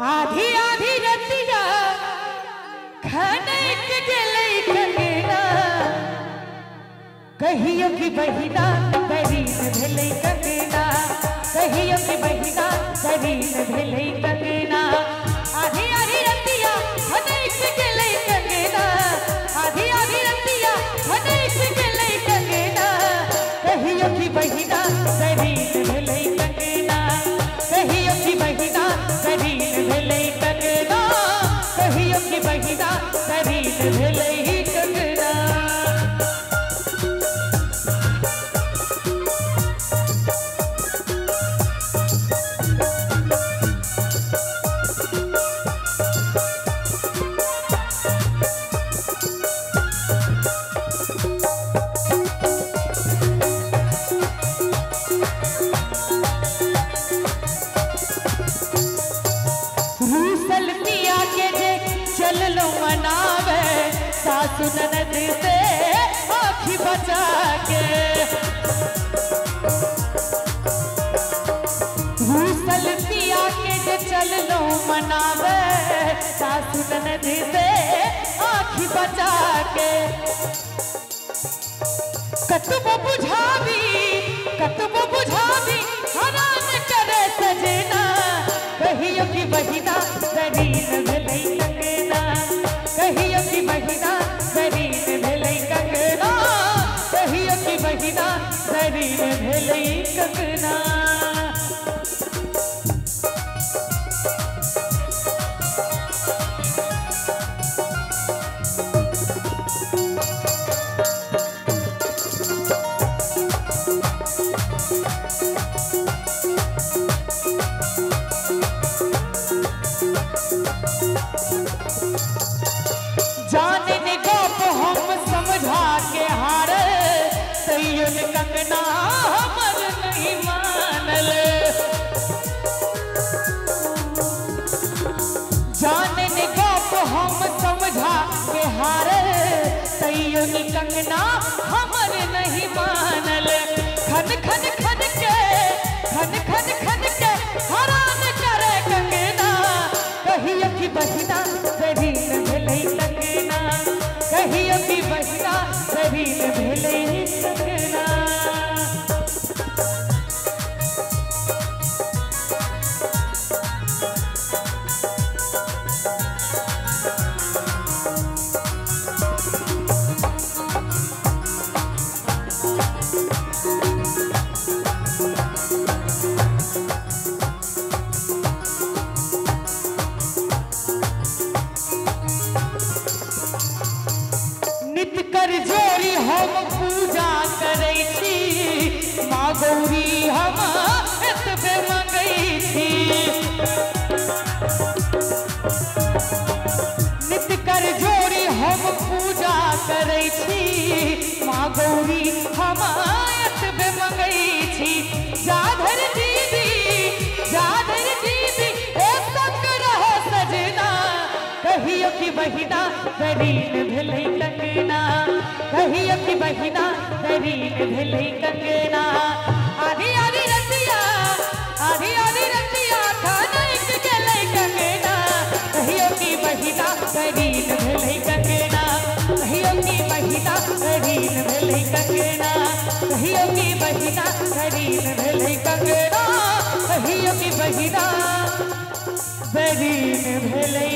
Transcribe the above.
आधी आधी रतिया खनक गेलै कंगना कहियो कि बहिना करीन भेलै कंगना कहियो कि बहिना करीन भेलै कंगना आधी आधी रतिया खनक गेलै कंगना आधी आधी रतिया खनक गेलै कंगना कहियो कि बहिना करीन भेलै कंगना कहियो कि बहिना करीन भेलै कंगना कहियो कि बहिना करीन भेलै कंगना। रूसल पिया के जे चल लो मनावे सासु ननद से आँखी बचा के रूसल पिया के जे चल लो मनावे सासु ननद से आँखी बचा के कतबो बुझावी हरान करे सजना कहियो कि बहिना करीन भेलै कंगना कहियो कि बहिना करीन भेलै कंगना कहियो कि बहिना करीन भेलै कंगना। जाने ने गप हम समझा के हार तैयो ने कंगना हमर नहीं मानल जाने ने गप हम समझा के हार तैयो ने कंगना हमर नहीं मानल खन खन खन के हरान करे कंगना कहियो कि बहिना करीन भेलै कंगना कहियो कि बहिना करीन भेलै कंगना। नित कर जोरी हम पूजा करै छी माँ गौरी हम एतबे मंगै छी नित कर जोरी हम पूजा करै छी माँ गौरी हम एतबे मंगै छी जाधर दीदी ए संग रहो सजना कहियो कि बहिना करीन भेलै कंगना कहियो कि बहिना करीन भेलै कंगना आधी आधी रतिया खनक गेलै कंगना कहियो कि बहिना करीन भेलै कंगना कहियो कि बहिना करीन भेलै कंगना कहियो कि बहिना करीन भेलै कंगना कहियो कि बहिना करीन भेलै